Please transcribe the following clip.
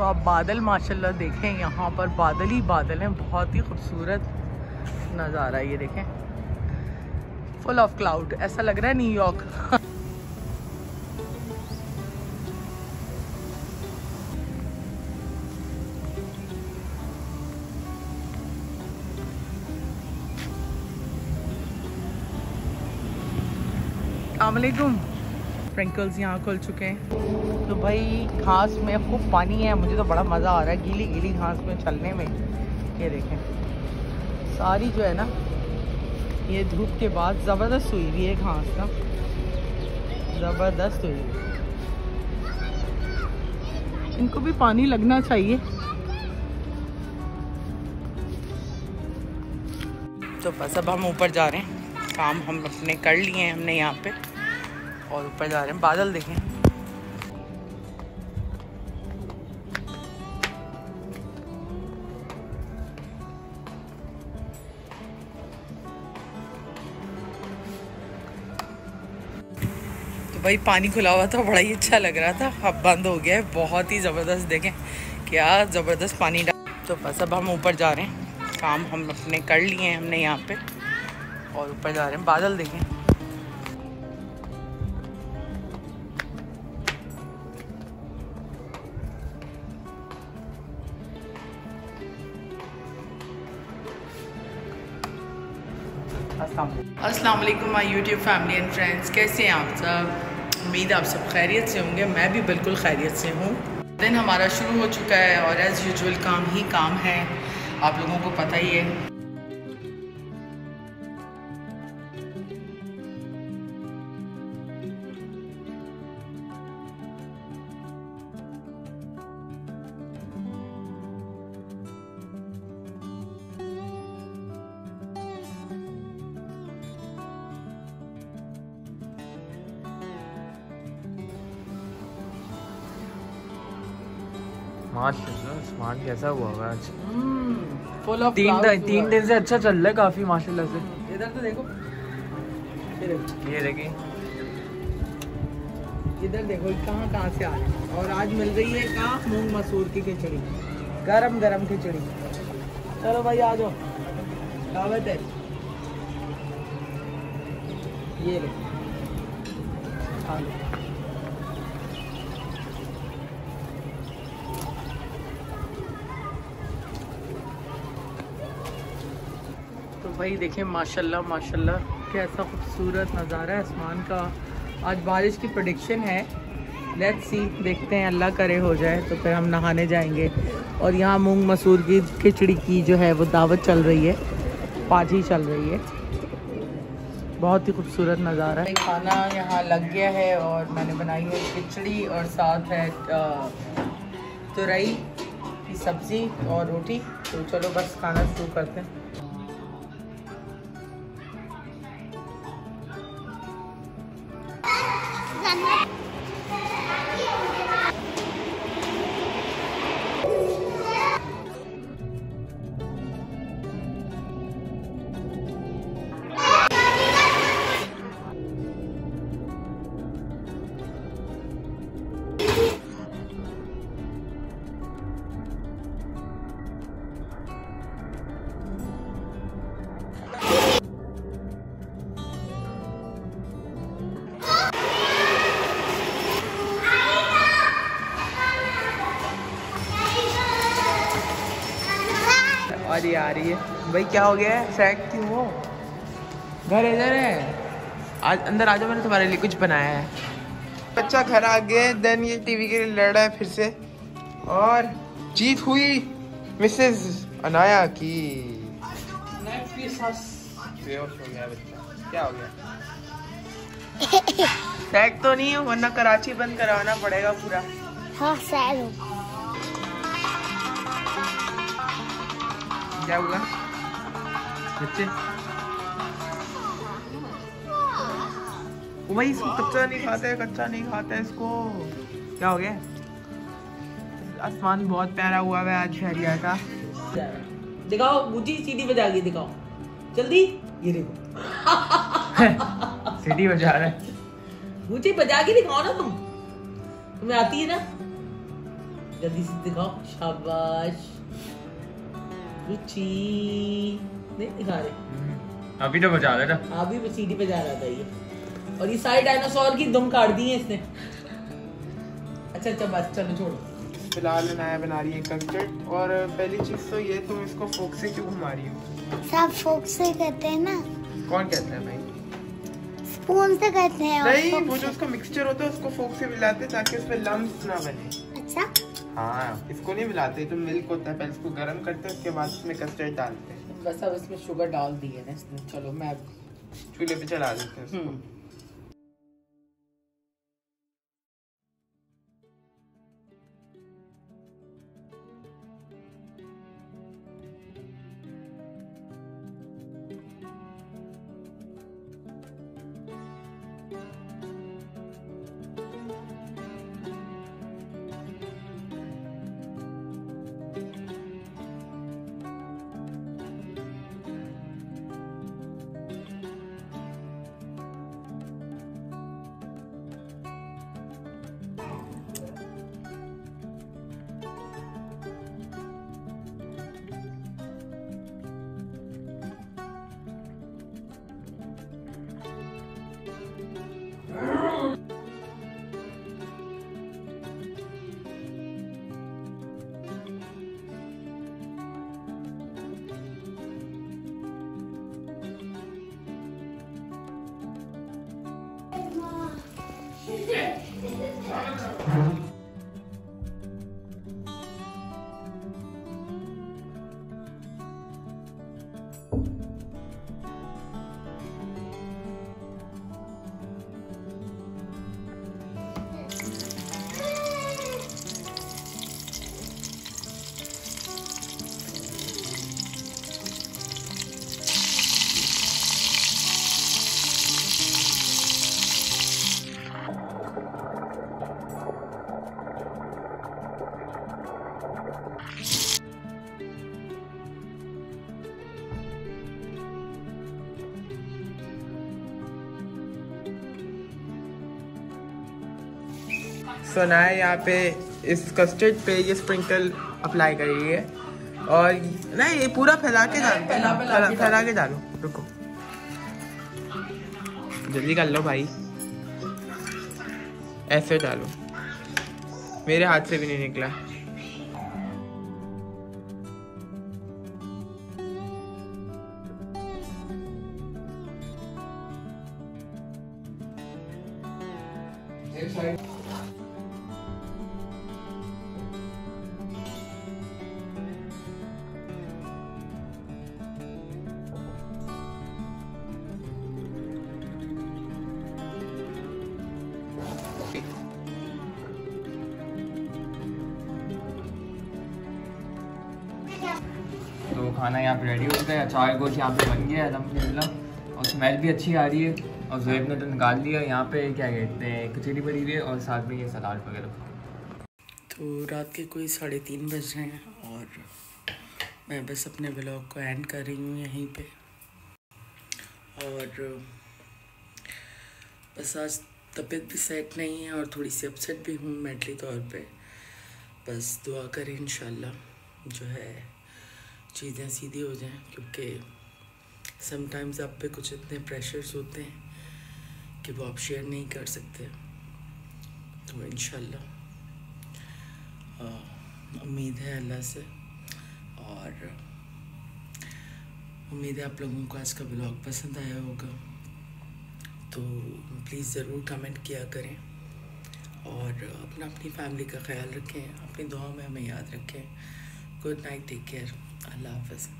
तो आप बादल माशाल्लाह देखें, यहाँ पर बादल ही बादल हैं, बहुत ही खूबसूरत नज़ारा ये देखें, फुल ऑफ क्लाउड, ऐसा लग रहा है न्यूयॉर्क। अस्सलामुअलैकुम। स्प्रिंकल्स यहाँ खुल चुके हैं। तो भाई घास में खूब पानी है, मुझे तो बड़ा मज़ा आ रहा है गीली गीली घास में चलने में। ये देखें सारी जो है ना, ये धूप के बाद ज़बरदस्त हुई हुई है घास ना, ज़बरदस्त हुई हुई। इनको भी पानी लगना चाहिए। तो बस अब हम ऊपर जा रहे हैं, काम हम अपने कर लिए हैं हमने यहाँ पे, और ऊपर जा रहे हैं। बादल देखें, तो भाई पानी खुला हुआ था, बड़ा ही अच्छा लग रहा था, अब बंद हो गया है। बहुत ही ज़बरदस्त, देखें क्या ज़बरदस्त पानी डाल। तो बस अब हम ऊपर जा रहे हैं, काम हम अपने कर लिए हैं हमने यहाँ पे, और ऊपर जा रहे हैं। बादल देखें, अस्सलाम वालेकुम my YouTube family and friends. कैसे हैं आप सब? उम्मीद आप सब खैरियत से होंगे। मैं भी बिल्कुल खैरियत से हूँ। दिन हमारा शुरू हो चुका है और एज़ यूजुअल काम ही काम है, आप लोगों को पता ही है। माशाल्लाह आसमान कैसा हुआ होगा आज? फुल ऑफ तीन दिन से अच्छा चल रहा है काफी माशाल्लाह से। इधर तो देखो, ये देखिए, इधर देखो कहाँ कहाँ से आ रहे हैं। और आज मिल रही है कहाँ, मूंग मसूर की खिचड़ी, गरम गरम खिचड़ी। चलो भाई आ जाओ, दावत है। ये ले, खा लो। तो भाई देखें माशाल्लाह माशाल्लाह कैसा खूबसूरत नज़ारा है आसमान का। आज बारिश की प्रेडिक्शन है, लेट्स सी, देखते हैं, अल्लाह करे हो जाए तो फिर हम नहाने जाएंगे। और यहाँ मूंग मसूर की खिचड़ी की जो है वो दावत चल रही है, पार्टी चल रही है। बहुत ही खूबसूरत नज़ारा है। खाना यहाँ लग गया है और मैंने बनाई है खिचड़ी और साथ है तुरई की सब्ज़ी और रोटी। तो चलो बस खाना शुरू करते हैं। और ये आ रही है। भाई क्या हो गया है, सैक क्यों हो? घर इधर है, आज अंदर आ जाओ, मैंने तुम्हारे लिए कुछ बनाया है। बच्चा घर आ गए, देन ये टीवी के लिए लड़ रहा है फिर से, और जीत हुई मिसेस अनाया की। बेहोश हो गया बच्चा, क्या हो गया? सैक तो नहीं है, वरना कराची बंद करवाना पड़ेगा पूरा। हाँ सैर हो। क्या हुआ बच्चे? वो भाई इसको कच्चा नहीं खाते, कच्चा नहीं खाते इसको। क्या हो गया? आसमान बहुत प्यारा हुआ है आज शहरिया का। दिखाओ गुजी, सीढ़ी बजा के दिखाओ जल्दी। ये देखो सीढ़ी बजा रहा है। गुजी बजा के दिखाओ ना, तुम्हें आती है ना। जल्दी से दिखाओ, शाबाश रुचि। नहीं दिखा रहे, अभी तो बजा रहा था। अभी वो सीढ़ी पे जा रहा था ये। और ये सारे डायनासोर की दम काट दी है इसने। अच्छा बस चलो छोड़ो। फिलहाल अनाया बना रही है कस्टर्ड। और पहली चीज तो ये, तुम इसको फोक से क्यों घुमा रही हो? सब फोक से करते हैं ना। कौन कहता है भाई? स्पून से करते हैं। नहीं, वो जो उसका मिक्सचर होता है उसको फोक से मिलाते हैं ताकि उसमें लम्स ना बने। अच्छा हाँ, इसको नहीं मिलाते, तो मिल्क होता है, पहले इसको गर्म करते हैं, उसके बाद इसमें कस्टर्ड डालते हैं। बस अब इसमें शुगर डाल दी है ना इसने। चलो मैं चूल्हे पे चला देते हैं इसको। अनाया यहाँ पे इस कस्टर्ड पे ये स्प्रिंकल अप्लाई कर रही है। और नहीं, ये पूरा फैला के डालो, फैला के डालो। रुको, जल्दी कर लो भाई, ऐसे डालो। मेरे हाथ से भी नहीं निकला। तो खाना यहाँ पे रेडी हो चुका है। अचार गोश्त यहाँ पे बन गया है अल्हम्दुलिल्लाह, और स्मेल भी अच्छी आ रही है। और ज़ुएब ने तो निकाल दिया। यहाँ पे क्या कहते हैं, खिचड़ी बनी हुई है और साथ में ये सलाद वगैरह। तो रात के कोई 3:30 बज रहे हैं और मैं बस अपने व्लॉग को एंड कर रही हूँ यहीं पे। और बस आज तबीयत भी सेट नहीं है और थोड़ी सी अपसेट भी हूँ मेंटली तौर पे। बस दुआ करें इंशाल्लाह जो है चीज़ें सीधी हो जाएं, क्योंकि समटाइम्स आप पे कुछ इतने प्रेशर्स होते हैं कि वो आप शेयर नहीं कर सकते। तो इंशाल्लाह उम्मीद है अल्लाह से, और उम्मीद है आप लोगों को आज का ब्लॉग पसंद आया होगा। तो प्लीज़ ज़रूर कमेंट किया करें और अपनी फैमिली का ख्याल रखें, अपनी दुआ में हमें याद रखें। गुड नाइट, टेक केयर, अल्लाह हाफ़िज़।